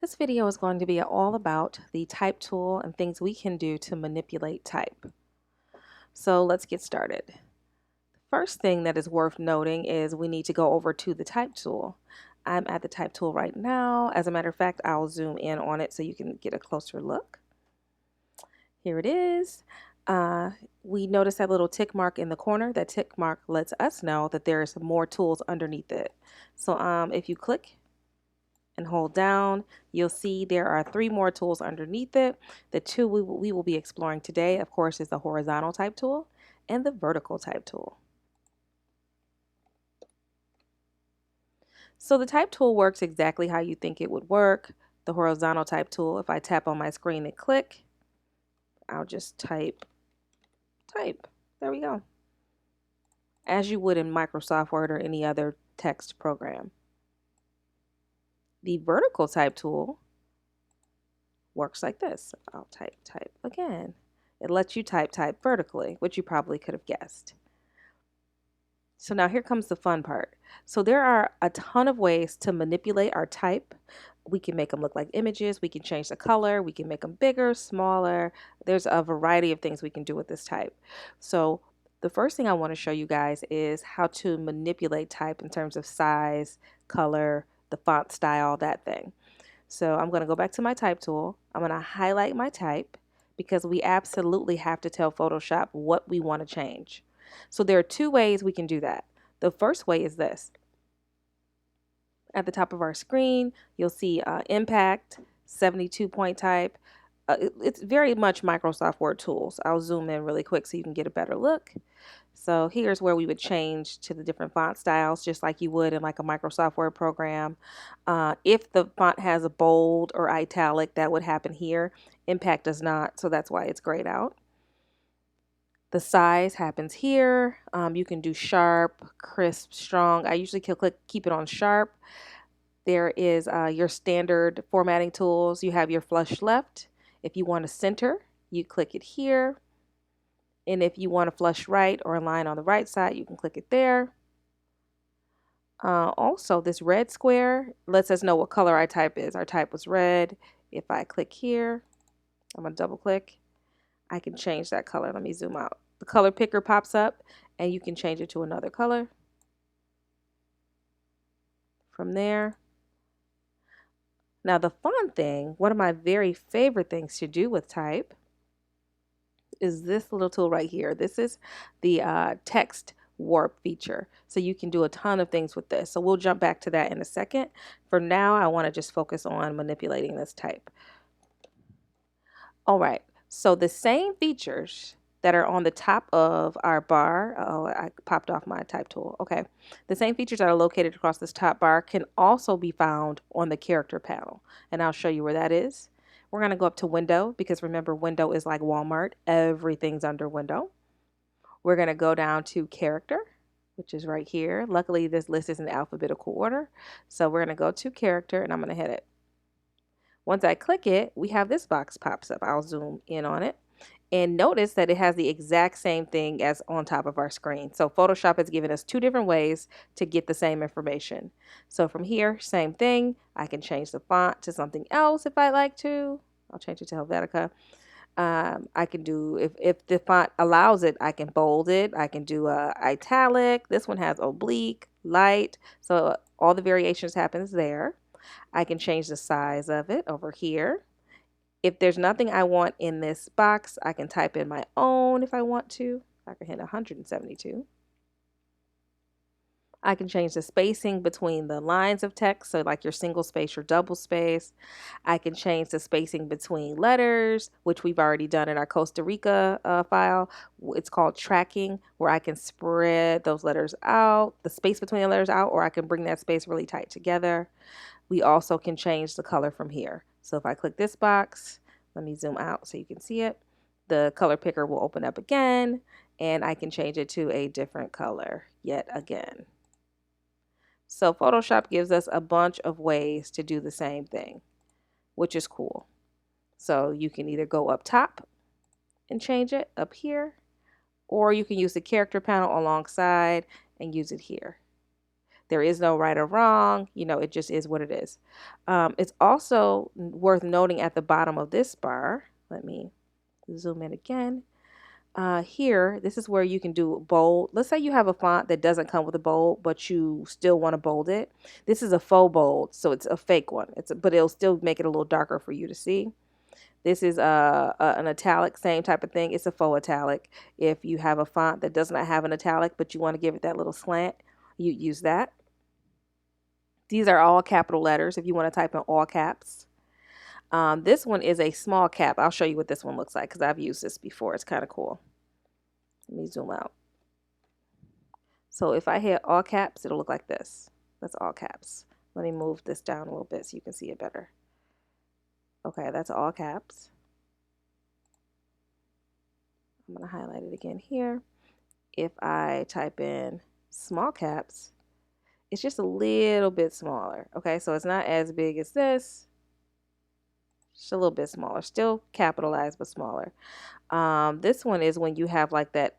This video is going to be all about the type tool and things we can do to manipulate type. So let's get started. First thing that is worth noting is we need to go over to the type tool. I'm at the type tool right now. As a matter of fact, I'll zoom in on it so you can get a closer look. Here it is. We notice that little tick mark in the corner. That tick mark lets us know that there's more tools underneath it. So if you click and hold down, you'll see there are 3 more tools underneath it. The 2 we will be exploring today, of course, is the horizontal type tool and the vertical type tool. So the type tool works exactly how you think it would work. The horizontal type tool, if I tap on my screen and click, I'll just type. There we go. As you would in Microsoft Word or any other text program. The vertical type tool works like this. I'll type again. It lets you type vertically, which you probably could have guessed. So now here comes the fun part. So there are a ton of ways to manipulate our type. We can make them look like images. We can change the color. We can make them bigger, smaller. There's a variety of things we can do with this type. So the first thing I want to show you guys is how to manipulate type in terms of size, color, the font style, that thing. So I'm going to go back to my type tool. I'm going to highlight my type because we absolutely have to tell Photoshop what we want to change. So there are 2 ways we can do that. The first way is this. At the top of our screen, you'll see impact, 72 point type. It's very much Microsoft Word tools. I'll zoom in really quick so you can get a better look. So here's where we would change to the different font styles, just like you would in like a Microsoft Word program. If the font has a bold or italic, that would happen here. Impact does not, so that's why it's grayed out. The size happens here. You can do sharp, crisp, strong. I usually keep it on sharp. There is your standard formatting tools. You have your flush left. If you want to center, you click it here. And if you want to flush right or align on the right side, you can click it there. Also, this red square lets us know what color our type is. Our type was red. If I click here, I'm going to double click. I can change that color. Let me zoom out. The color picker pops up and you can change it to another color. From there. Now the fun thing, one of my very favorite things to do with type is this little tool right here. This is the text warp feature. So you can do a ton of things with this. So we'll jump back to that in a second. For now, I want to just focus on manipulating this type. All right, so the same features that are on the top of our bar, oh, I popped off my type tool. Okay, the same features that are located across this top bar can also be found on the character panel, and I'll show you where that is. We're going to go up to window because remember, window is like Walmart. Everything's under window. We're going to go down to character, which is right here. Luckily, this list is in alphabetical order. So we're going to go to character and I'm going to hit it. Once I click it, we have this box pops up. I'll zoom in on it. And notice that it has the exact same thing as on top of our screen. So Photoshop has given us 2 different ways to get the same information. So from here, same thing. I can change the font to something else if I like to. I'll change it to Helvetica. I can do, if the font allows it, I can bold it. I can do italic. This one has oblique, light. So all the variations happens there. I can change the size of it over here. If there's nothing I want in this box, I can type in my own if I want to. I can hit 172. I can change the spacing between the lines of text, so like your single space, your double space. I can change the spacing between letters, which we've already done in our Costa Rica file. It's called tracking, where I can spread those letters out, the space between the letters out, or I can bring that space really tight together. We also can change the color from here. So if I click this box, let me zoom out so you can see it. The color picker will open up again, and I can change it to a different color yet again. So Photoshop gives us a bunch of ways to do the same thing, which is cool. So you can either go up top and change it up here, or you can use the character panel alongside and use it here. There is no right or wrong. You know, it just is what it is. It's also worth noting at the bottom of this bar. Let me zoom in again. Here, this is where you can do bold. Let's say you have a font that doesn't come with a bold, but you still want to bold it. This is a faux bold, so it's a fake one. But it'll still make it a little darker for you to see. This is an italic, same type of thing. It's a faux italic. If you have a font that does not have an italic, but you want to give it that little slant, you use that. These are all capital letters if you want to type in all caps. This one is a small cap. I'll show you what this one looks like because I've used this before. It's kind of cool. Let me zoom out. So if I hit all caps, it'll look like this. That's all caps. Let me move this down a little bit so you can see it better. Okay, that's all caps. I'm going to highlight it again here. If I type in small caps, it's just a little bit smaller. Okay, so it's not as big as this. Just a little bit smaller, still capitalized, but smaller. This one is when you have like that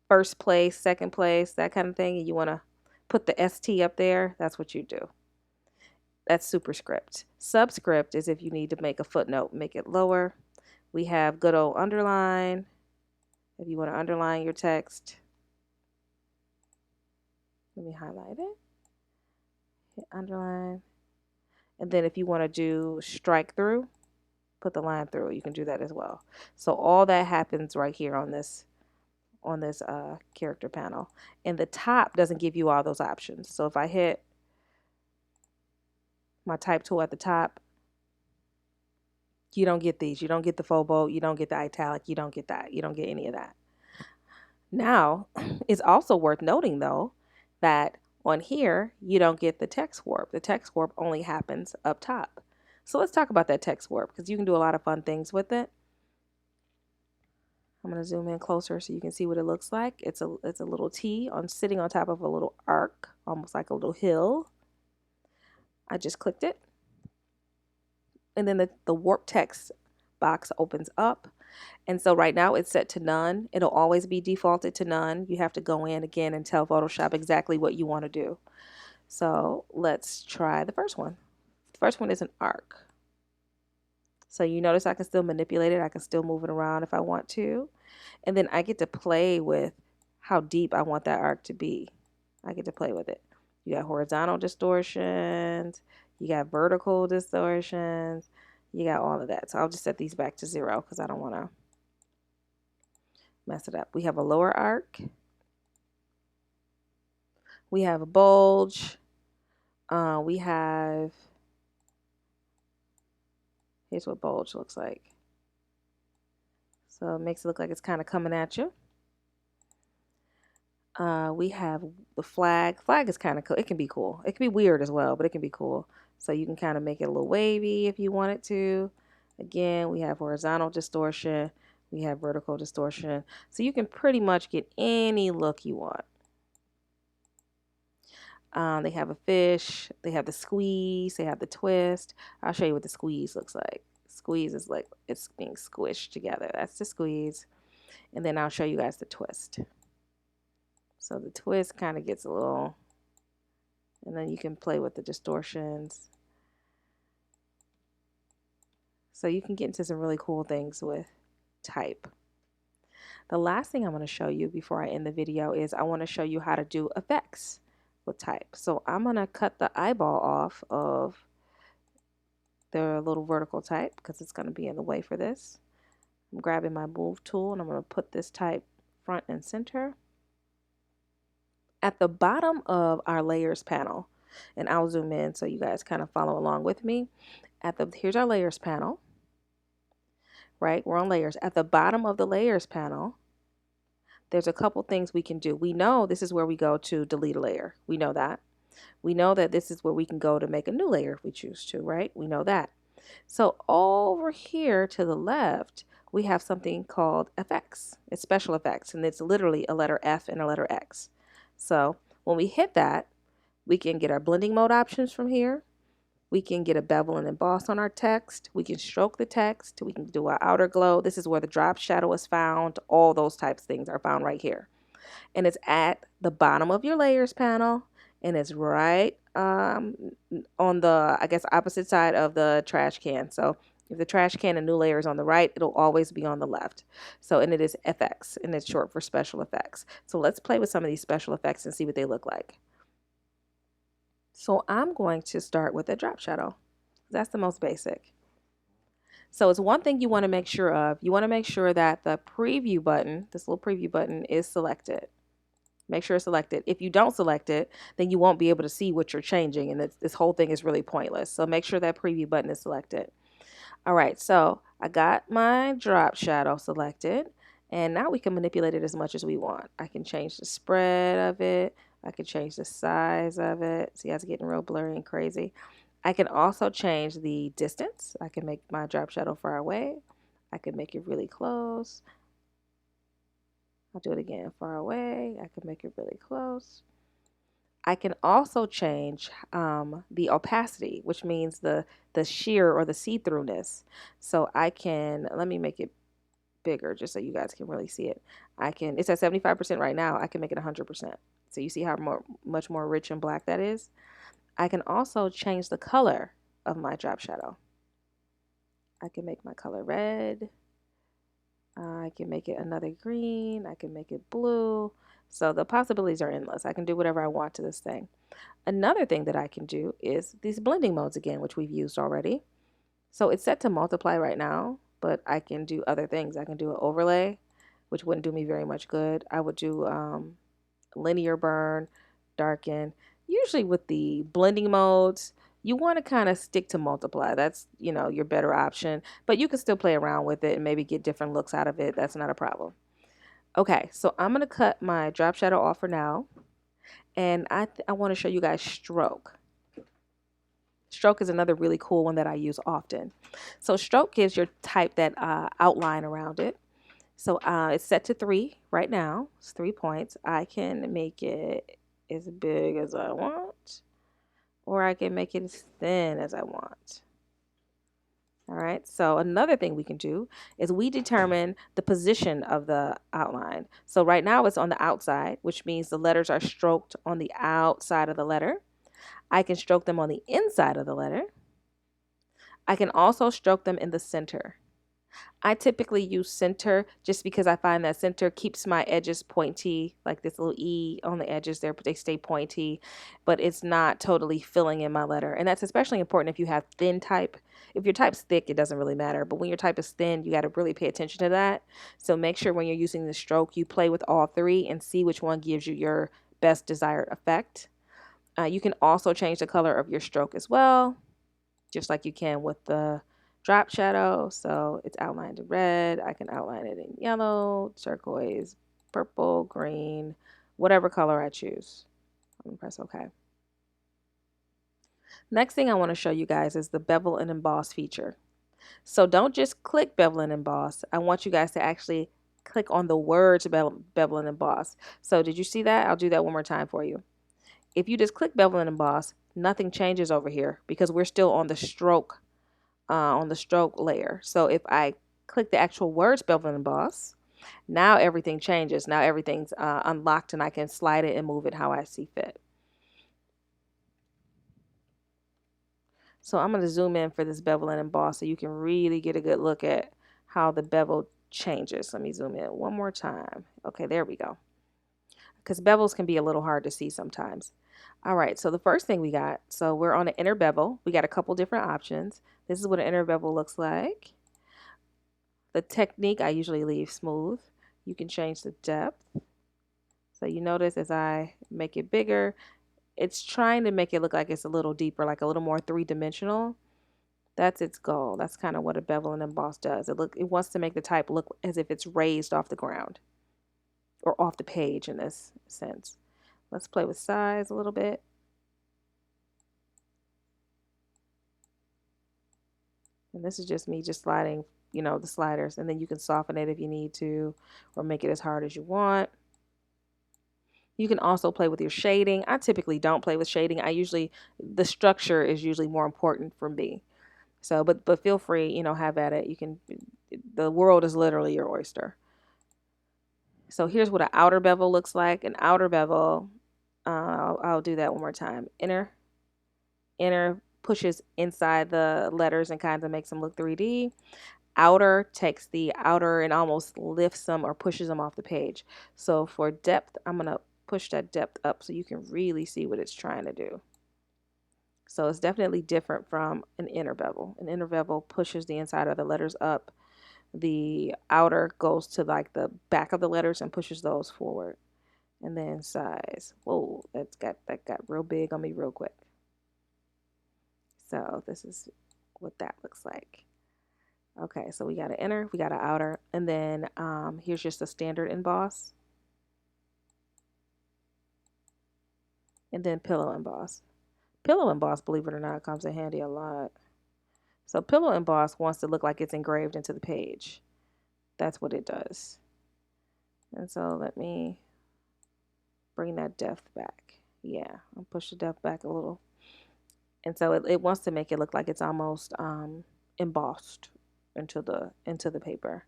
first place, second place, that kind of thing, and you want to put the ST up there. That's what you do. That's superscript. Subscript is if you need to make a footnote, make it lower. We have good old underline. If you want to underline your text, let me highlight it. Hit underline. And then if you want to do strike through, put the line through, you can do that as well. So all that happens right here on this character panel. And the top doesn't give you all those options. So if I hit my type tool at the top, you don't get these. You don't get the faux bold. You don't get the italic. You don't get that. You don't get any of that. Now, it's also worth noting though that on here, you don't get the text warp. The text warp only happens up top. So let's talk about that text warp because you can do a lot of fun things with it. I'm going to zoom in closer so you can see what it looks like. It's a little T sitting on top of a little arc, almost like a little hill. I just clicked it. And then the warp text box opens up. And so right now it's set to none. It'll always be defaulted to none. You have to go in again and tell Photoshop exactly what you want to do. So let's try the first one. The first one is an arc. So you notice I can still manipulate it. I can still move it around if I want to. And then I get to play with how deep I want that arc to be. I get to play with it. You got horizontal distortions. You got vertical distortions. You got all of that. So I'll just set these back to 0 because I don't want to mess it up. We have a lower arc. We have a bulge. We have... Here's what bulge looks like. So it makes it look like it's kind of coming at you. We have the flag. Flag is kind of cool. It can be cool. It can be weird as well, but it can be cool. So you can kind of make it a little wavy if you wanted to. Again, we have horizontal distortion. We have vertical distortion. So you can pretty much get any look you want. They have a fish. They have the squeeze. They have the twist. I'll show you what the squeeze looks like. Squeeze is like it's being squished together. That's the squeeze. And then I'll show you guys the twist. So the twist kind of gets a little, and then you can play with the distortions. So you can get into some really cool things with type. The last thing I'm going to show you before I end the video is I want to show you how to do effects with type. So I'm going to cut the eyeball off of the little vertical type because it's going to be in the way for this. I'm grabbing my move tool and I'm going to put this type front and center. At the bottom of our layers panel, and I'll zoom in so you guys kind of follow along with me. Here's our layers panel, right? We're on layers. At the bottom of the layers panel, there's a couple things we can do. We know this is where we go to delete a layer. We know that. We know that this is where we can go to make a new layer if we choose to, right? We know that. So over here to the left, we have something called effects. It's special effects, and it's literally a letter F and a letter X. So when we hit that, we can get our blending mode options from here. We can get a bevel and emboss on our text. We can stroke the text. We can do our outer glow. This is where the drop shadow is found. All those types of things are found right here. And it's at the bottom of your layers panel. and it's right on the, I guess, opposite side of the trash can. So if the trash can and new layer is on the right, it'll always be on the left. So, and it is FX, and it's short for special effects. So let's play with some of these special effects and see what they look like. So I'm going to start with a drop shadow. That's the most basic. So it's one thing you want to make sure of. You want to make sure that the preview button, this little preview button, is selected. Make sure it's selected. If you don't select it, then you won't be able to see what you're changing, and this whole thing is really pointless. So make sure that preview button is selected. All right, so I got my drop shadow selected, and now we can manipulate it as much as we want. I can change the spread of it. I can change the size of it. See how it's getting real blurry and crazy. I can also change the distance. I can make my drop shadow far away. I can make it really close. I'll do it again, far away. I can make it really close. I can also change the opacity, which means the sheer or the see-through-ness. So I can, let me make it bigger just so you guys can really see it. It's at 75% right now. I can make it 100%. So you see how much more rich and black that is? I can also change the color of my drop shadow. I can make my color red. I can make it another green. I can make it blue. So the possibilities are endless. I can do whatever I want to this thing. Another thing that I can do is these blending modes again, which we've used already. So it's set to multiply right now, but I can do other things. I can do an overlay, which wouldn't do me very much good. I would do linear burn, darken. Usually with the blending modes, you want to kind of stick to multiply. That's, your better option, but you can still play around with it and maybe get different looks out of it. That's not a problem. Okay, so I'm going to cut my drop shadow off for now, and I want to show you guys stroke. Stroke is another really cool one that I use often. So stroke gives your type that outline around it. So it's set to 3 right now. It's 3 points. I can make it as big as I want, or I can make it as thin as I want. All right, so another thing we can do is we determine the position of the outline. So right now it's on the outside, which means the letters are stroked on the outside of the letter. I can stroke them on the inside of the letter. I can also stroke them in the center. I typically use center just because I find that center keeps my edges pointy, like this little E on the edges there, but they stay pointy, but it's not totally filling in my letter. And that's especially important if you have thin type. If your type's thick, it doesn't really matter, but when your type is thin, you got to really pay attention to that. So make sure when you're using the stroke, you play with all 3 and see which one gives you your best desired effect. You can also change the color of your stroke as well, just like you can with the drop shadow. So it's outlined in red. I can outline it in yellow, turquoise, purple, green, whatever color I choose. I'm gonna press OK. Next thing I want to show you guys is the bevel and emboss feature. So don't just click bevel and emboss. I want you guys to actually click on the words bevel and emboss. So did you see that? I'll do that one more time for you. If you just click bevel and emboss, nothing changes over here because we're still on the stroke layer. So if I click the actual words bevel and emboss, now everything changes. Now everything's unlocked and I can slide it and move it how I see fit. So I'm going to zoom in for this bevel and emboss so you can really get a good look at how the bevel changes. Let me zoom in one more time. Okay, there we go. Because bevels can be a little hard to see sometimes. All right, so the first thing we got, so we're on an inner bevel. We got a couple different options. This is what an inner bevel looks like. The technique, I usually leave smooth. You can change the depth. So you notice as I make it bigger, it's trying to make it look like it's a little deeper, like a little more 3-dimensional. That's its goal. That's kind of what a bevel and emboss does. It wants to make the type look as if it's raised off the ground or off the page in this sense. Let's play with size a little bit. And this is just me just sliding, the sliders, and then you can soften it if you need to, or make it as hard as you want. You can also play with your shading. I typically don't play with shading. The structure is usually more important for me. So, but feel free, have at it. The world is literally your oyster. So here's what an outer bevel looks like. An outer bevel I'll do that one more time. Inner pushes inside the letters and kind of makes them look 3D. Outer takes the outer and almost lifts them or pushes them off the page. So for depth, I'm going to push that depth up so you can really see what it's trying to do. So it's definitely different from an inner bevel. An inner bevel pushes the inside of the letters up. The outer goes to like the back of the letters and pushes those forward. And then size. Whoa, that got real big on me real quick. So this is what that looks like. Okay, so we got an inner, we got an outer, and then here's just a standard emboss. And then pillow emboss. Pillow emboss, believe it or not, comes in handy a lot. So pillow emboss wants to look like it's engraved into the page. That's what it does. And so let me bring that depth back. Yeah, I'll push the depth back a little. And so it wants to make it look like it's almost embossed into the paper.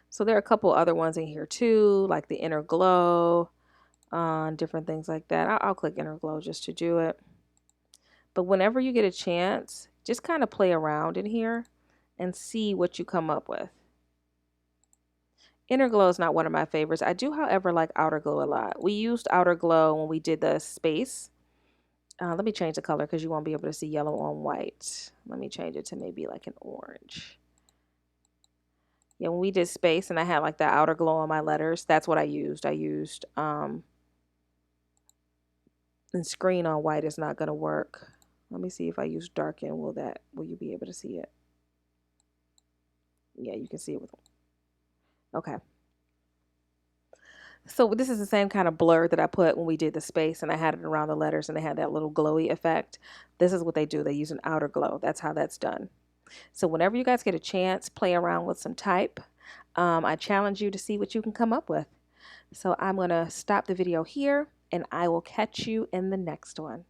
So there are a couple other ones in here too, like the inner glow, different things like that. I'll click inner glow just to do it. But whenever you get a chance, just kind of play around in here and see what you come up with. Inner glow is not one of my favorites. I do, however, like outer glow a lot. We used outer glow when we did the space. Let me change the color because you won't be able to see yellow on white. Let me change it to maybe like an orange. Yeah, when we did space and I had like the outer glow on my letters, that's what I used. I used and screen on white is not going to work. Let me see if I use darken. Will you be able to see it? Yeah, you can see it with. Okay. So this is the same kind of blur that I put when we did the space and I had it around the letters and they had that little glowy effect. This is what they do. They use an outer glow. That's how that's done. So whenever you guys get a chance, play around with some type. I challenge you to see what you can come up with. So I'm going to stop the video here and I will catch you in the next one.